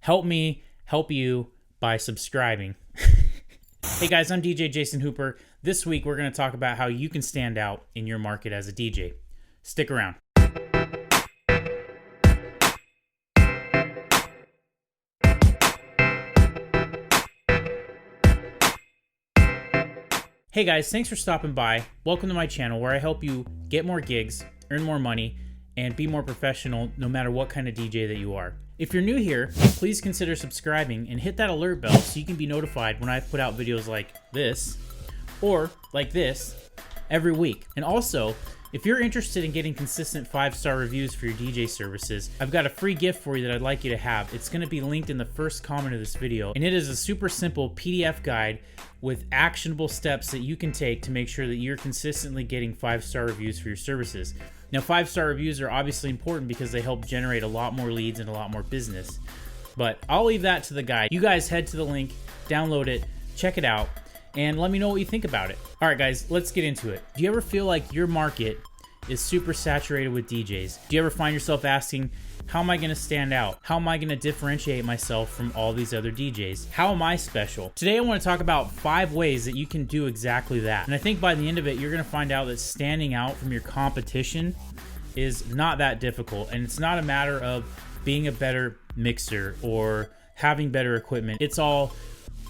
help me help you by subscribing. Hey guys, I'm DJ Jason Hooper. This week we're going to talk about how you can stand out in your market as a DJ. Stick around. Hey guys, thanks for stopping by. Welcome to my channel where I help you get more gigs, earn more money, and be more professional no matter what kind of DJ that you are. If you're new here, please consider subscribing and hit that alert bell so you can be notified when I put out videos like this or like this every week. And also, if you're interested in getting consistent 5-star reviews for your DJ services, I've got a free gift for you that I'd like you to have. It's going to be linked in the first comment of this video, and it is a super simple PDF guide with actionable steps that you can take to make sure that you're consistently getting 5-star reviews for your services. Now, 5-star reviews are obviously important because they help generate a lot more leads and a lot more business, but I'll leave that to the guide. You guys head to the link, download it, check it out, and let me know what you think about it. All right, guys, let's get into it. Do you ever feel like your market is super saturated with DJs? Do you ever find yourself asking, how am I going to stand out? How am I going to differentiate myself from all these other DJs? How am I special? Today I want to talk about 5 ways that you can do exactly that. And I think by the end of it, you're going to find out that standing out from your competition is not that difficult. And it's not a matter of being a better mixer or having better equipment. It's all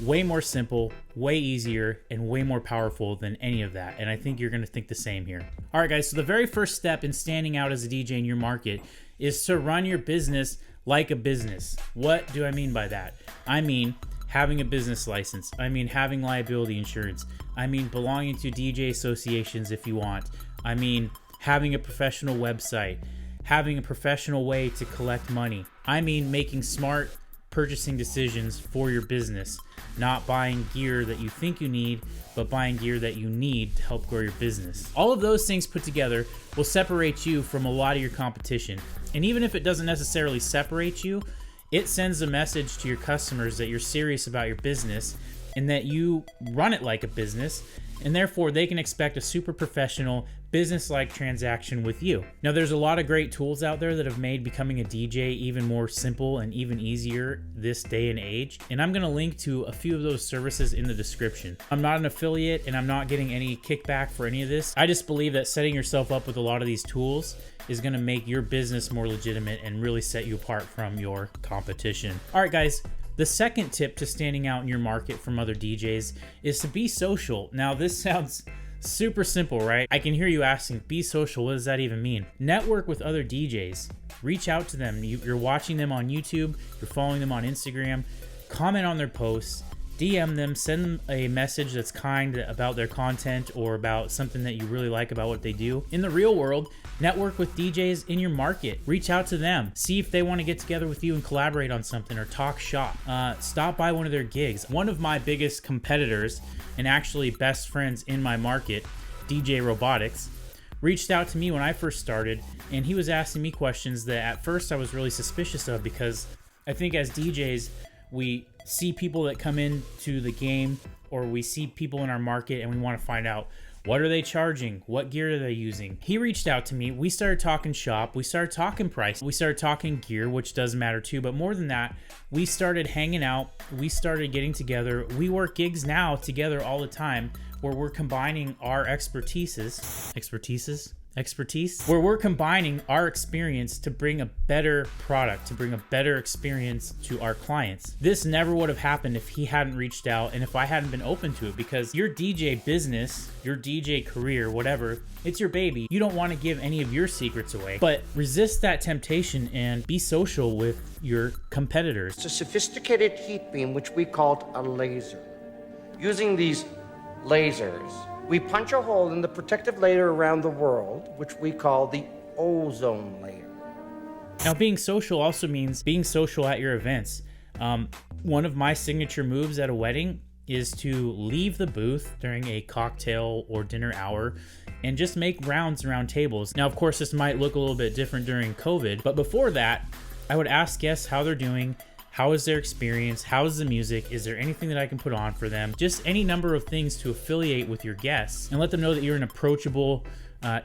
way more simple, way easier, and way more powerful than any of that. And I think you're going to think the same here. All right, guys, so the very first step in standing out as a DJ in your market is to run your business like a business. What do I mean by that? I mean having a business license. I mean having liability insurance. I mean belonging to DJ associations if you want. I mean having a professional website, having a professional way to collect money. I mean making smart purchasing decisions for your business, not buying gear that you think you need, but buying gear that you need to help grow your business. All of those things put together will separate you from a lot of your competition. And even if it doesn't necessarily separate you, it sends a message to your customers that you're serious about your business and that you run it like a business, and therefore they can expect a super professional, business-like transaction with you. Now, there's a lot of great tools out there that have made becoming a DJ even more simple and even easier this day and age, and I'm gonna link to a few of those services in the description. I'm not an affiliate and I'm not getting any kickback for any of this. I just believe that setting yourself up with a lot of these tools is gonna make your business more legitimate and really set you apart from your competition. All right, guys. The second tip to standing out in your market from other DJs is to be social. Now, this sounds super simple, right? I can hear you asking, be social, what does that even mean? Network with other DJs. Reach out to them. You're watching them on YouTube, you're following them on Instagram, comment on their posts, DM them, send them a message that's kind about their content or about something that you really like about what they do. In the real world, network with DJs in your market. Reach out to them. See if they want to get together with you and collaborate on something or talk shop. Stop by one of their gigs. One of my biggest competitors and actually best friends in my market, DJ Robotics, reached out to me when I first started, and he was asking me questions that at first I was really suspicious of, because I think as DJs, we see people that come into the game, or we see people in our market and we want to find out, what are they charging? What gear are they using? He reached out to me. We started talking shop. We started talking price. We started talking gear, which does matter too. But more than that, we started hanging out. We started getting together. We work gigs now together all the time where we're combining our where we're combining our experience to bring a better product, to bring a better experience to our clients. This never would have happened if he hadn't reached out and if I hadn't been open to it, because your DJ business, your DJ career, whatever, it's your baby. You don't want to give any of your secrets away, but resist that temptation and be social with your competitors. It's a sophisticated heat beam, which we called a laser. Using these lasers, we punch a hole in the protective layer around the world, which we call the ozone layer. Now, being social also means being social at your events. One of my signature moves at a wedding is to leave the booth during a cocktail or dinner hour and just make rounds around tables. Now, of course, this might look a little bit different during COVID, but before that, I would ask guests how they're doing. How is their experience? How is the music? Is there anything that I can put on for them? Just any number of things to affiliate with your guests and let them know that you're an approachable,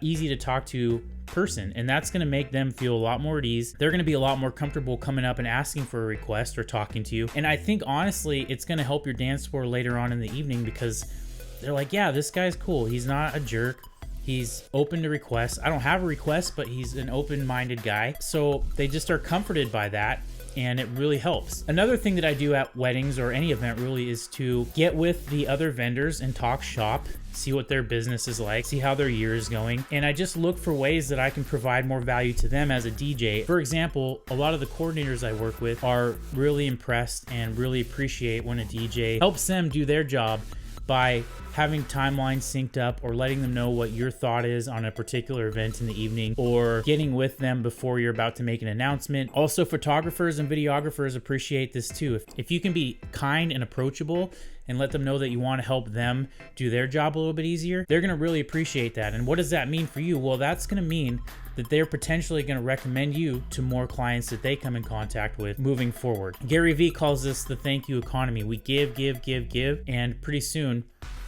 easy to talk to person, and that's going to make them feel a lot more at ease. They're going to be a lot more comfortable coming up and asking for a request or talking to you. And I think honestly, it's going to help your dance floor later on in the evening, because they're like, yeah, this guy's cool. He's not a jerk. He's open to requests. I don't have a request, but he's an open-minded guy. So they just are comforted by that, and it really helps. Another thing that I do at weddings or any event really is to get with the other vendors and talk shop, see what their business is like, see how their year is going. And I just look for ways that I can provide more value to them as a DJ. For example, a lot of the coordinators I work with are really impressed and really appreciate when a DJ helps them do their job by having timelines synced up, or letting them know what your thought is on a particular event in the evening, or getting with them before you're about to make an announcement. Also, photographers and videographers appreciate this too. If you can be kind and approachable and let them know that you want to help them do their job a little bit easier, they're going to really appreciate that. And what does that mean for you? Well, that's going to mean that they're potentially going to recommend you to more clients that they come in contact with moving forward. Gary Vee calls this the thank you economy. We give, and pretty soon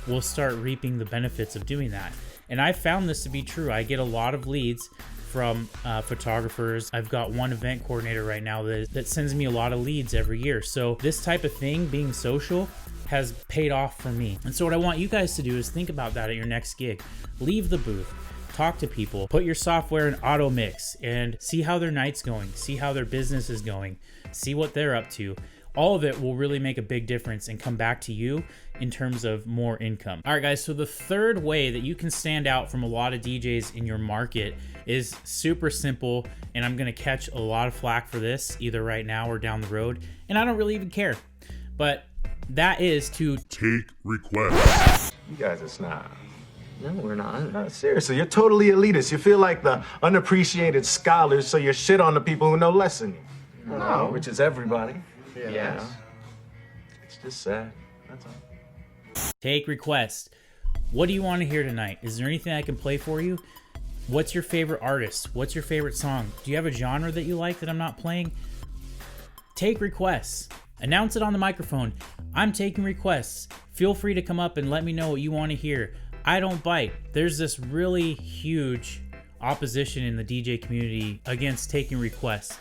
we'll start reaping the benefits of doing that. And I found this to be true. I get a lot of leads from photographers. I've got one event coordinator right now that sends me a lot of leads every year. So this type of thing, being social, has paid off for me. And so what I want you guys to do is think about that at your next gig. Leave the booth. Talk to people, put your software in auto mix, and see how their night's going, see how their business is going, see what they're up to. All of it will really make a big difference and come back to you in terms of more income. All right, guys, so the third way that you can stand out from a lot of DJs in your market is super simple, and I'm gonna catch a lot of flack for this, either right now or down the road, and I don't really even care. But that is to take requests. You guys are snobs. No, we're not. No, seriously, you're totally elitist. You feel like the unappreciated scholars, so you shit on the people who know less than you. No, which is everybody. Yes. It's just sad. That's all. take requests. What do you want to hear tonight? Is there anything I can play for you? What's your favorite artist? What's your favorite song? Do you have a genre that you like that I'm not playing? Take requests. Announce it on the microphone. I'm taking requests. Feel free to come up and let me know what you want to hear. I don't bite. There's this really huge opposition in the DJ community against taking requests.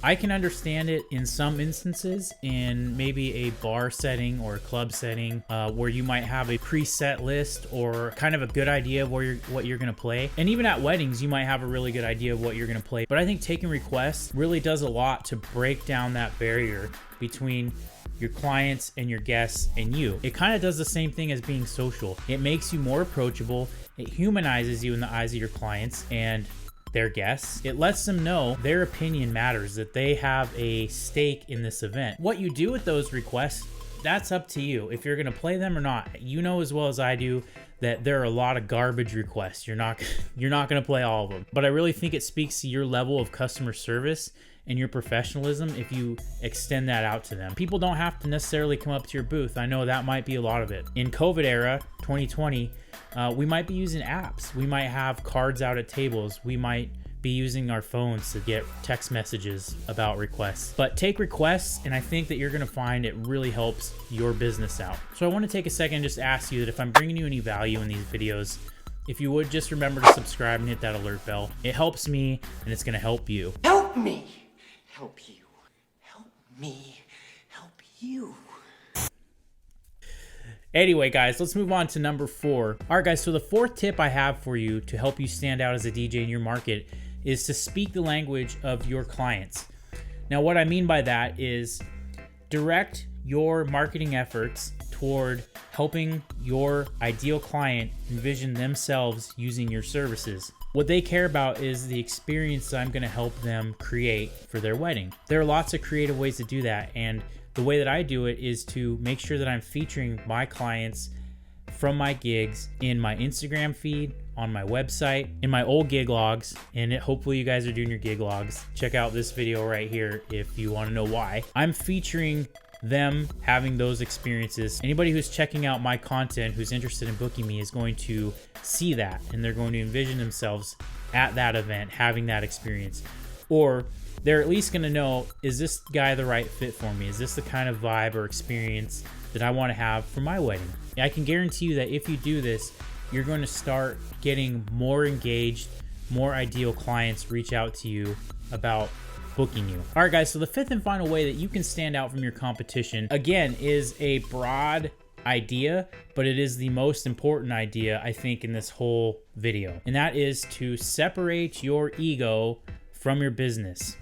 I can understand it in some instances, in maybe a bar setting or a club setting, where you might have a preset list or kind of a good idea of what you're going to play. And even at weddings, you might have a really good idea of what you're going to play. But I think taking requests really does a lot to break down that barrier between your clients and your guests and you. It kind of does the same thing as being social. It makes you more approachable. It humanizes you in the eyes of your clients and their guests. It lets them know their opinion matters, that they have a stake in this event. What you do with those requests, that's up to you. If you're gonna play them or not, you know as well as I do that there are a lot of garbage requests. You're not gonna play all of them. But I really think it speaks to your level of customer service and your professionalism if you extend that out to them. People don't have to necessarily come up to your booth. I know that might be a lot of it. In COVID era, 2020, we might be using apps. We might have cards out at tables. We might be using our phones to get text messages about requests. But take requests, and I think that you're gonna find it really helps your business out. So I wanna take a second and just ask you that if I'm bringing you any value in these videos, if you would just remember to subscribe and hit that alert bell. It helps me, and it's gonna help you. Help me. Help you. Help me. Help you. Anyway, guys, let's move on to number 4. All right, guys, so the 4th tip I have for you to help you stand out as a DJ in your market is to speak the language of your clients. Now, what I mean by that is direct your marketing efforts toward helping your ideal client envision themselves using your services. What they care about is the experience that I'm going to help them create for their wedding. There are lots of creative ways to do that, and the way that I do it is to make sure that I'm featuring my clients from my gigs in my Instagram feed, on my website, in my old gig logs, and hopefully you guys are doing your gig logs. Check out this video right here if you want to know why. I'm featuring them having those experiences. Anybody who's checking out my content, who's interested in booking me, is going to see that, and they're going to envision themselves at that event having that experience. Or they're at least going to know, is this guy the right fit for me? Is this the kind of vibe or experience that I want to have for my wedding? I can guarantee you that if you do this, you're going to start getting more engaged, more ideal clients reach out to you about booking you. All right, guys, so the fifth and final way that you can stand out from your competition, again, is a broad idea, but it is the most important idea, I think, in this whole video. And that is to separate your ego from your business.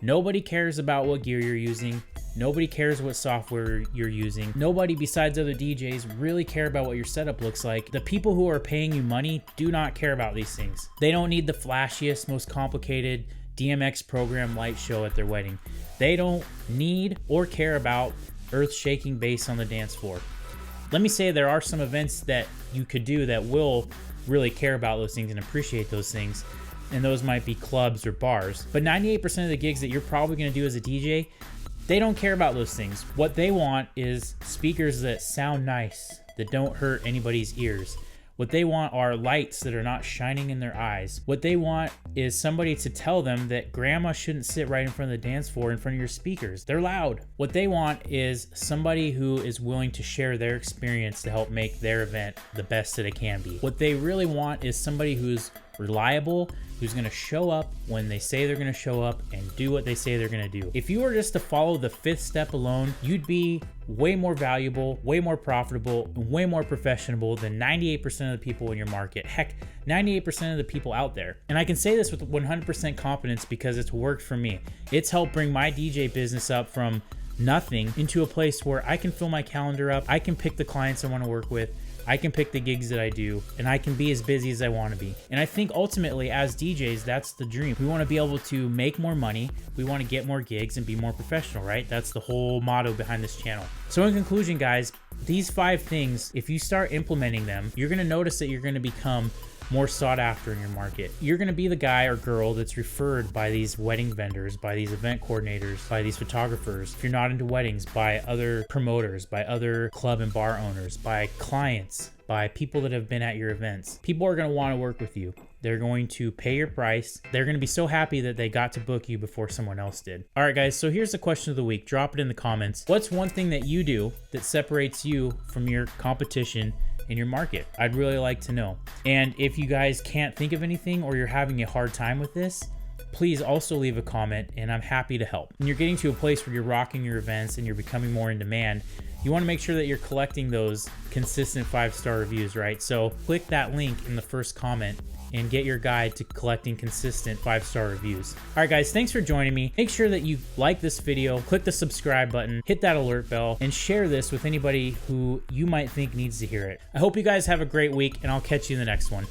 Nobody cares about what gear you're using. Nobody cares what software you're using. Nobody besides other DJs really care about what your setup looks like. The people who are paying you money do not care about these things. They don't need the flashiest, most complicated DMX program light show at their wedding. They don't need or care about earth-shaking bass on the dance floor. Let me say there are some events that you could do that will really care about those things and appreciate those things, and those might be clubs or bars. But 98% of the gigs that you're probably going to do as a DJ, they don't care about those things. What they want is speakers that sound nice, that don't hurt anybody's ears. What they want are lights that are not shining in their eyes. What they want is somebody to tell them that grandma shouldn't sit right in front of the dance floor in front of your speakers. They're loud. What they want is somebody who is willing to share their experience to help make their event the best that it can be. What they really want is somebody who's reliable, who's going to show up when they say they're going to show up and do what they say they're going to do. If you were just to follow the fifth step alone, you'd be way more valuable, way more profitable, and way more professional than 98% of the people in your market. Heck, 98% of the people out there. And I can say this with 100% confidence because it's worked for me. It's helped bring my DJ business up from nothing into a place where I can fill my calendar up, I can pick the clients I want to work with, I can pick the gigs that I do, and I can be as busy as I want to be. And I think ultimately as DJs, that's the dream. We want to be able to make more money, we want to get more gigs and be more professional, right? That's the whole motto behind this channel. So in conclusion, guys, these 5 things, if you start implementing them, you're going to notice that you're going to become more sought after in your market. You're going to be the guy or girl that's referred by these wedding vendors, by these event coordinators, by these photographers. If you're not into weddings, by other promoters, by other club and bar owners, by clients, by people that have been at your events. People are going to want to work with you. They're going to pay your price. They're going to be so happy that they got to book you before someone else did. All right, guys, so here's the question of the week. Drop it in the comments. What's one thing that you do that separates you from your competition in your market? I'd really like to know. And if you guys can't think of anything or you're having a hard time with this, please also leave a comment and I'm happy to help. When you're getting to a place where you're rocking your events and you're becoming more in demand, you want to make sure that you're collecting those consistent 5-star reviews, right? So click that link in the first comment and get your guide to collecting consistent 5-star reviews. All right, guys, thanks for joining me. Make sure that you like this video, click the subscribe button, hit that alert bell, and share this with anybody who you might think needs to hear it. I hope you guys have a great week, and I'll catch you in the next one.